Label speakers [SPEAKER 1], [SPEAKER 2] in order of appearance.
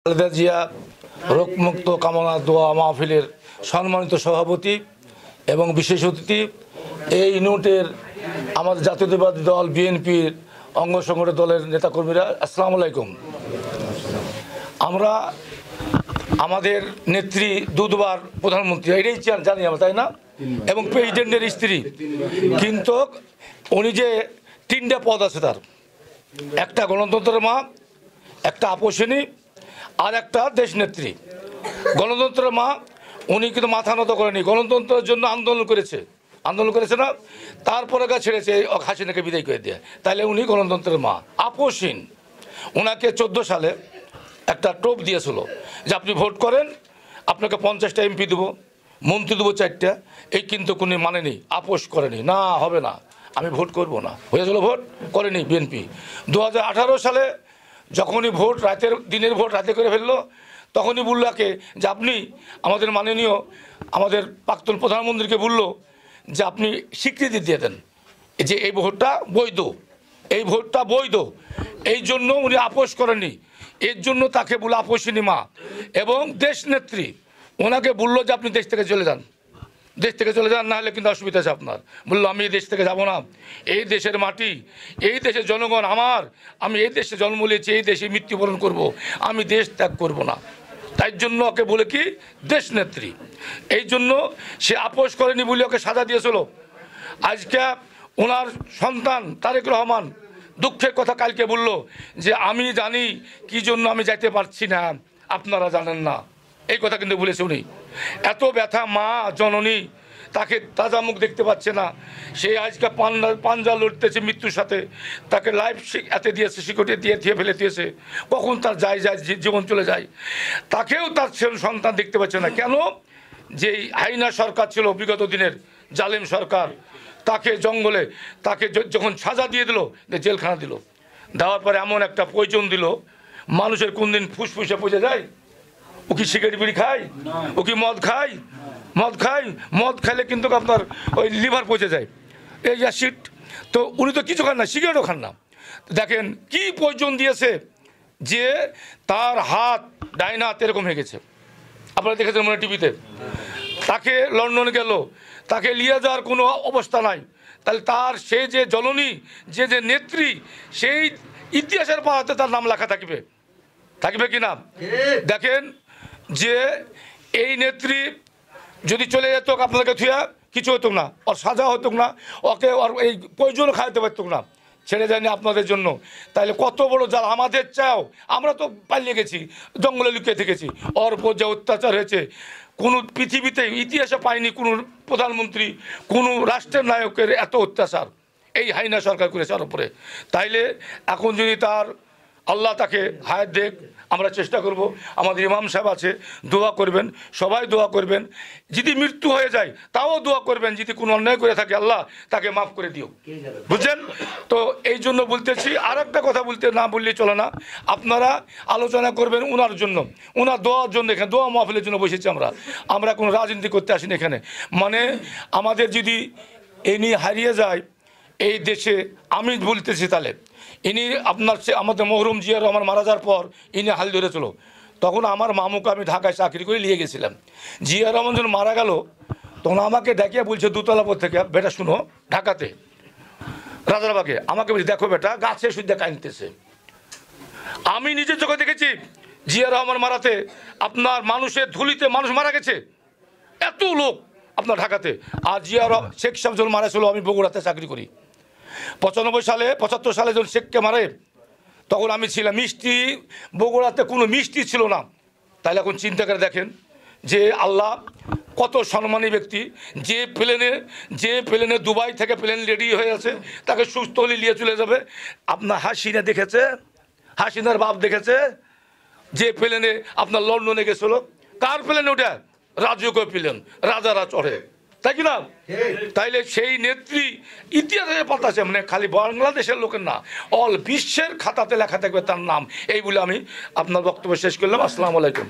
[SPEAKER 1] খালেদা জিয়া রোগমুক্ত কামনা দোয়া মাহফিলের সম্মানিত সভাপতি এবং বিশেষ অতিথি এই ইউনিটের আমাদের জাতীয়তাবাদী দল বিএনপির অঙ্গ সংগঠন দলের নেতাকর্মীরা, আসসালামু আলাইকুম। আমরা আমাদের নেত্রী দুবার প্রধানমন্ত্রী, এটাই জানি আমরা, তাই না? এবং প্রেসিডেন্টের স্ত্রী, কিন্তু উনি যে তিনটা পদ আছে তার, একটা গণতন্ত্রের মা, একটা আপসিনী, আর একটা দেশনেত্রী। গণতন্ত্রের মা, উনি কিন্তু মাথা নত করেনি, গণতন্ত্রের জন্য আন্দোলন করেছে না, তারপরে ছেড়েছে হাসিনাকে বিদায় করে দেয়, তাহলে উনি গণতন্ত্রের মা। আপসহীন, ওনাকে 14 সালে একটা টোপ দিয়েছিল যে আপনি ভোট করেন, আপনাকে 50টা এমপি দেবো, মন্ত্রী দেবো 4টা, এই কিন্তু উনি মানেনি, আপোষ করেনি, না হবে না, আমি ভোট করব না। হয়েছিল ভোট করেনি বিএনপি। 2018 সালে যখনই ভোট দিনের ভোট রাতে করে ফেললো, তখনই বুল্লাকে যে আপনি আমাদের মাননীয় আমাদের প্রাক্তন প্রধানমন্ত্রীকে বললো যে আপনি স্বীকৃতি দিয়ে দেন যে এই ভোটটা বৈধ, এই জন্য উনি আপোষ করেননি। এর জন্য তাকে বললো আপসিনী মা। এবং দেশনেত্রী ওনাকে বললো যে আপনি দেশ থেকে চলে যান, না হলে কিন্তু অসুবিধা আছে আপনার। বললো আমি এই দেশ থেকে যাব না, এই দেশের মাটি, এই দেশের জনগণ আমার, আমি এই দেশে জন্ম নিয়েছি, এই দেশে মৃত্যুবরণ করব, আমি দেশ ত্যাগ করব না। তাই জন্য ওকে বলে কি দেশনেত্রী। এই জন্য সে আপোষ করেনি বলে ওকে সাজা দিয়েছিল। আজকে ওনার সন্তান তারেক রহমান দুঃখের কথা কালকে বলল যে আমি জানি কি জন্য আমি যাইতে পারছি না, আপনারা জানেন না, এই কথা কিন্তু বলেছে উনি। এত ব্যথা মা জননী, তাকে তাজা মুখ দেখতে পাচ্ছে না, সে আজকে পাঞ্জা লড়তেছে মৃত্যুর সাথে, তাকে লাইফ এতে দিয়েছে, সিকিউরিটি দিয়ে ফেলে দিয়েছে, কখন তার জীবন চলে যায়, তাকেও তার সন্তান দেখতে পাচ্ছে না। কেন? যেই হাইনা সরকার ছিল বিগত দিনের জালেম সরকার, তাকে জঙ্গলে তাকে যখন সাজা দিয়ে দিল, জেলখানা দিল, দেওয়ার পরে এমন একটা পয়জন দিল, মানুষের কোন দিন ফুসফুসে পচে যায়? ও কি সিগারেট বিড়ি খায়? ও কি মদ খায়? মদ খাইলে কিন্তু আপনার ওই লিভার পচে যায়, এই অ্যাসিড। তো উনি তো কিছু খান না, সিগারেটও খান না। দেখেন কি পয়জন দিয়েছে যে তার হাত, ডাইন হাত এরকম হয়ে গেছে, আপনারা দেখেছেন মনে টিভিতে। তাকে লন্ডনে গেল, তাকে নিয়ে যাওয়ার কোনো অবস্থা নাই। তাহলে তার সে যে জননী, যে নেত্রী, সেই ইতিহাসের পাতাতে তার নাম লেখা থাকবে কি না? দেখেন যে এই নেত্রী যদি চলে যেত আপনাদেরকে থুয়া, কিছু হতো না, ওর সাজা হতো না, ওকে ওর এই প্রয়োজন খাওয়াতে পারতো না, ছেড়ে যায়নি আপনাদের জন্য। তাহলে কত বড় যারা আমাদের চাও, আমরা তো পালিয়ে গেছি, জঙ্গলে লুকিয়ে থেকেছি, ওর উপর যে অত্যাচার হয়েছে, কোনো পৃথিবীতে ইতিহাসে পায়নি কোনো প্রধানমন্ত্রী, কোনো রাষ্ট্রের নায়কের এত অত্যাচার এই হাইনা সরকার করেছে ওর উপরে। তাইলে এখন যদি তার আল্লাহ তাকে হায়াত দেখ, আমরা চেষ্টা করব। আমাদের ইমাম সাহেব আছে, দোয়া করবেন, সবাই দোয়া করবেন। যদি মৃত্যু হয়ে যায় তাও দোয়া করবেন, যদি কোনো অন্যায় করে থাকে আল্লাহ তাকে মাফ করে দিও, বুঝছেন তো? এই জন্য বলতেছি। আর একটা কথা বললে চলে না, আপনারা আলোচনা করবেন ওনার জন্য, ওনার দোয়ার জন্য। এখানে দোয়া মাহফিলের জন্য বসেছি আমরা কোনো রাজনীতি করতে আসিনি এখানে। মানে আমাদের যদি ইনি হারিয়ে যায় এই দেশে, আমি বলতেছি, তাহলে ইনি আমাদের মহরুম জিয়া রহমান মারা যাওয়ার পর ইনি হাল ধরেছিল, তখন আমার মামুকে আমি ঢাকায় চাকরি করে নিয়ে গেছিলাম। জিয়া রহমান যখন মারা গেল, তখন আমাকে ডেকে বলছে দোতলা পর থেকে, বেটা শুনো, ঢাকাতে রাজারবাগে আমাকে বলছে দেখো বেটা, গাছে সুদ্ধা কাঁদতেছে। আমি নিজের চোখে দেখেছি জিয়া রহমান মারাতে আপনার মানুষের ধুলিতে মানুষ মারা গেছে, এত লোক আপনার ঢাকাতে। আর শেখ সাহেব যখন মারা ছিল, আমি বগুড়াতে চাকরি করি। 75 সালে যখন শেখকে মারে, তখন আমি ছিলাম। বগুড়াতে কোনো মিষ্টি ছিল না। তাহলে এখন চিন্তা করে দেখেন যে আল্লাহ কত সম্মানী ব্যক্তি, যে প্লেনে দুবাই থেকে প্লেন রেডি হয়ে আছে, তাকে সুস্থ হলে নিয়ে চলে যাবে। আপনার হাসিনা দেখেছে, হাসিনার বাপ দেখেছে যে প্লেনে আপনার লন্ডনে গেছিল, কার প্লেনে ওটা? রাজকীয় প্লেন, রাজারা চড়ে, তাই কি না? তাইলে সেই নেত্রী ইতিহাসের পাতা আছে, মানে খালি বাংলাদেশের লোকের না, অল বিশ্বের খাতাতে লেখা থাকবে তার নাম। এই বলে আমি আপনার বক্তব্য শেষ করলাম। আসসালামু আলাইকুম।